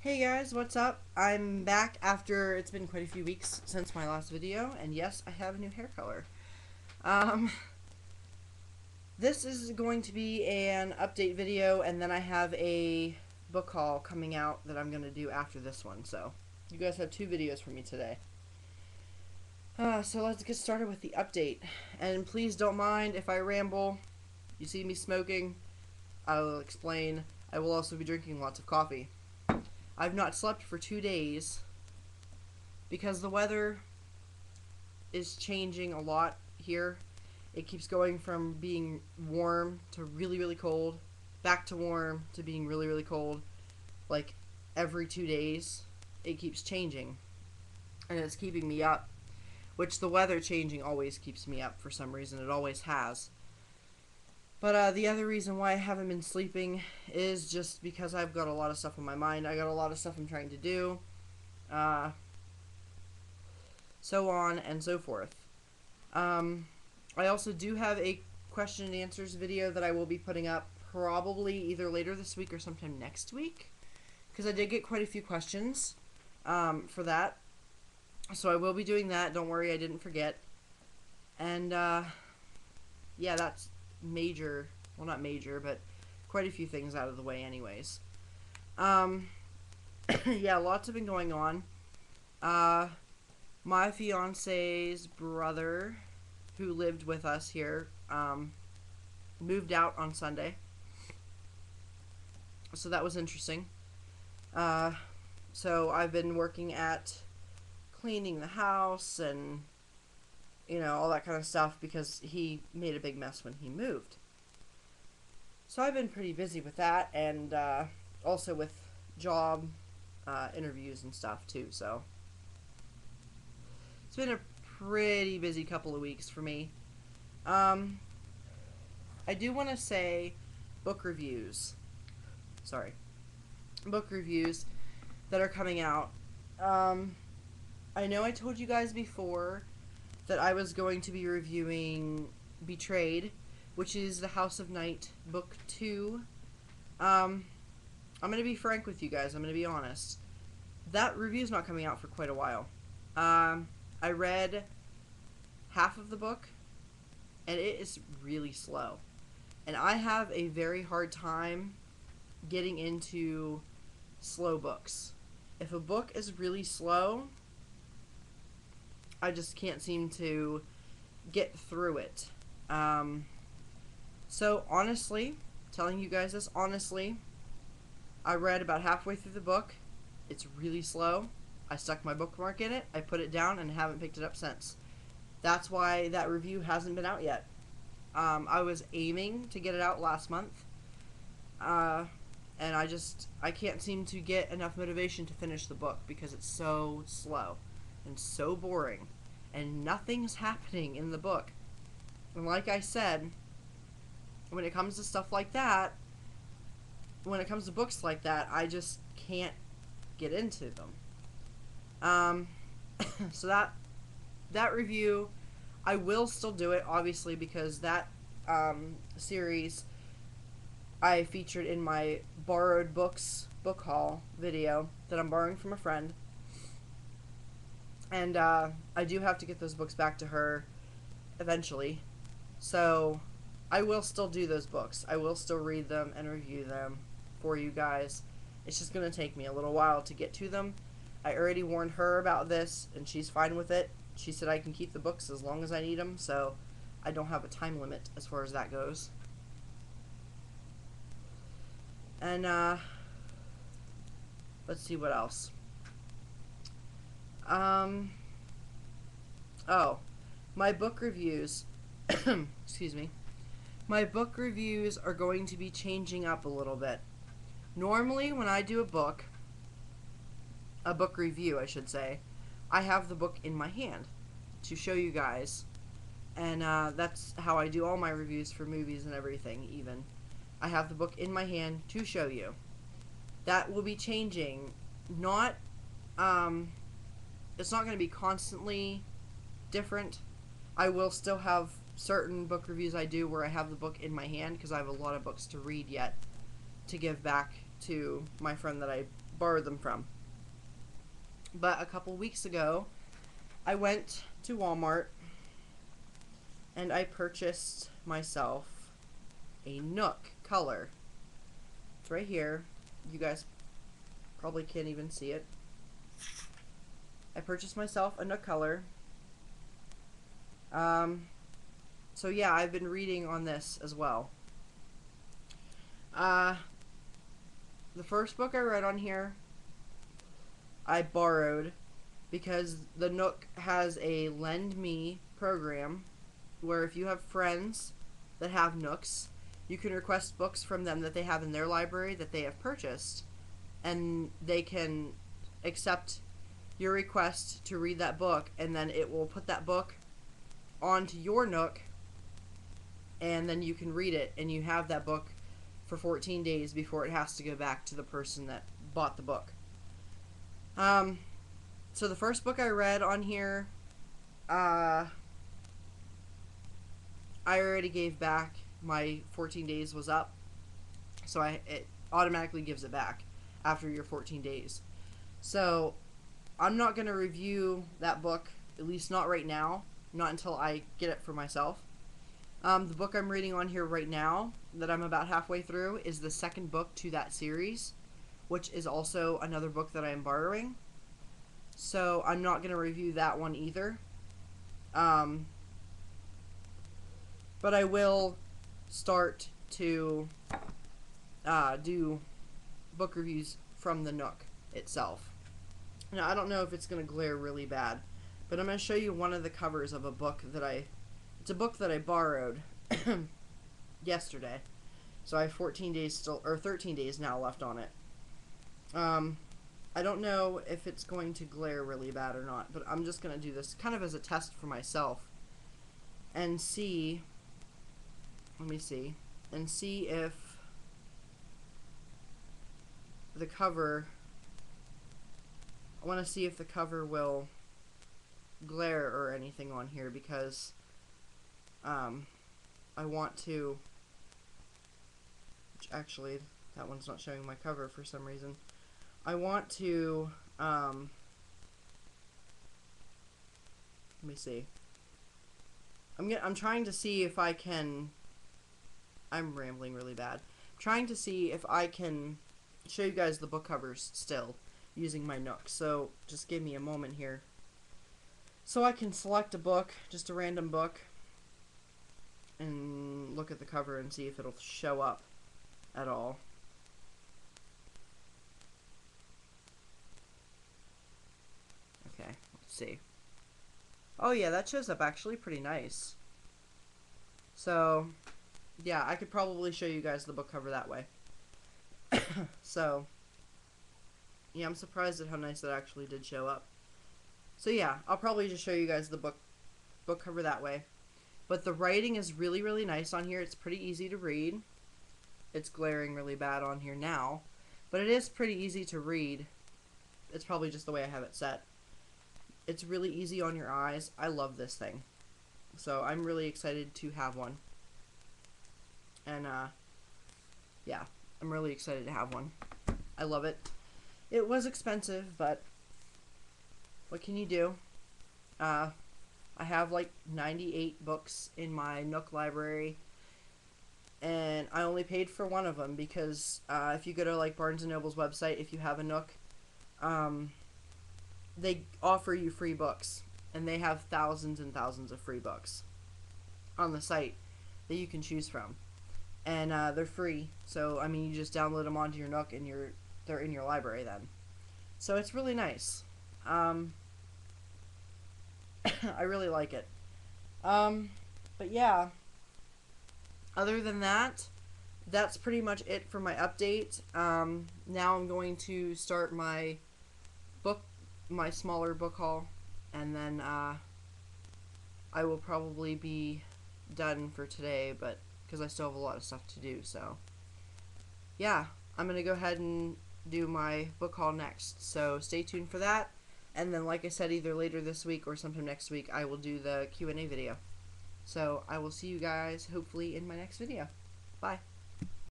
Hey guys, what's up? I'm back after it's been quite a few weeks since my last video, and yes, I have a new hair color. Um, this is going to be an update video, and then I have a book haul coming out that I'm going to do after this one, so you guys have two videos for me today. So let's get started with the update, and please don't mind if I ramble. You see me smoking, I will explain. I will also be drinking lots of coffee. I've not slept for 2 days because the weather is changing a lot here. It keeps going from being warm to really, really cold, back to warm to being really, really cold. Like every 2 days, it keeps changing, and it's keeping me up, which the weather changing always keeps me up for some reason. It always has. But the other reason why I haven't been sleeping is just because I've got a lot of stuff on my mind. I got a lot of stuff I'm trying to do. So on and so forth. I also do have a question and answers video that I will be putting up probably either later this week or sometime next week, because I did get quite a few questions for that. So I will be doing that. Don't worry, I didn't forget. And yeah, that's major, well, not major, but quite a few things out of the way anyways. Yeah, lots have been going on. My fiance's brother, who lived with us here, moved out on Sunday, so that was interesting. So I've been working at cleaning the house and all that kind of stuff, because he made a big mess when he moved. So I've been pretty busy with that, and also with job interviews and stuff too, so it's been a pretty busy couple of weeks for me. I do want to say book reviews that are coming out. I know I told you guys before that I was going to be reviewing Betrayed, which is the House of Night book 2. I'm going to be frank with you guys. I'm going to be honest. That review's not coming out for quite a while. I read half of the book, and it is really slow. And I have a very hard time getting into slow books. If a book is really slow, I just can't seem to get through it. So honestly, telling you guys this honestly, I read about halfway through the book. It's really slow. I stuck my bookmark in it, I put it down, and haven't picked it up since. That's why that review hasn't been out yet. I was aiming to get it out last month, and I can't seem to get enough motivation to finish the book because it's so slow and so boring, and nothing's happening in the book. And like I said, when it comes to stuff like that, when it comes to books like that, I just can't get into them. So that review, I will still do it, obviously, because that series I featured in my borrowed books book haul video that I'm borrowing from a friend. And I do have to get those books back to her eventually. So I will still do those books. I will still read them and review them for you guys. It's just going to take me a little while to get to them. I already warned her about this, and she's fine with it. She said I can keep the books as long as I need them, so I don't have a time limit as far as that goes. And let's see what else. Oh, my book reviews, excuse me, my book reviews are going to be changing up a little bit. Normally, when I do a book review, I should say, I have the book in my hand to show you guys, and that's how I do all my reviews for movies and everything. Even I have the book in my hand to show you. That will be changing. Not it's not going to be constantly different. I will still have certain book reviews I do where I have the book in my hand, because I have a lot of books to read yet to give back to my friend that I borrowed them from. But a couple weeks ago, I went to Walmart and I purchased myself a Nook color. It's right here. You guys probably can't even see it. I purchased myself a Nook color. So yeah, I've been reading on this as well. The first book I read on here, I borrowed because the Nook has a Lend Me program where if you have friends that have Nooks, you can request books from them that they have in their library that they have purchased, and they can accept your request to read that book, and then it will put that book onto your Nook, and then you can read it, and you have that book for 14 days before it has to go back to the person that bought the book. So the first book I read on here, I already gave back. My 14 days was up, so it automatically gives it back after your 14 days. So I'm not going to review that book, at least not right now, not until I get it for myself. The book I'm reading on here right now, that I'm about halfway through, is the second book to that series, which is also another book that I am borrowing. So I'm not going to review that one either. But I will start to do book reviews from the Nook itself. Now, I don't know if it's going to glare really bad, but I'm going to show you one of the covers of a book that it's a book that I borrowed yesterday. So I have 14 days still, or 13 days now left on it. I don't know if it's going to glare really bad or not, but I'm just going to do this kind of as a test for myself and see, let me see, and see if the cover, I want to see if the cover will glare or anything on here, because I want to, which actually that one's not showing my cover for some reason. I want to let me see. I'm trying to see if I can, I'm rambling really bad. I'm trying to see if I can show you guys the book covers still using my Nook. So just give me a moment here. So I can select a book, just a random book, and look at the cover and see if it'll show up at all. Okay, let's see. Oh yeah, that shows up actually pretty nice. So, yeah, I could probably show you guys the book cover that way. So, yeah, I'm surprised at how nice it actually did show up. So yeah, I'll probably just show you guys the book cover that way. But the writing is really, really nice on here. It's pretty easy to read. It's glaring really bad on here now, but it is pretty easy to read. It's probably just the way I have it set. It's really easy on your eyes. I love this thing. So I'm really excited to have one. And, yeah, I'm really excited to have one. I love it. It was expensive, but what can you do? I have like 98 books in my Nook library, and I only paid for one of them because if you go to like Barnes & Noble's website, if you have a Nook, they offer you free books, and they have thousands and thousands of free books on the site that you can choose from, and they're free. So I mean, you just download them onto your Nook, and they're in your library then. So it's really nice. I really like it. But yeah, other than that, that's pretty much it for my update. Now I'm going to start my smaller book haul, and then I will probably be done for today, but because I still have a lot of stuff to do. So yeah, I'm gonna go ahead and do my book haul next, so stay tuned for that. And then, like I said, either later this week or sometime next week, I will do the Q&A video. So I will see you guys hopefully in my next video. Bye.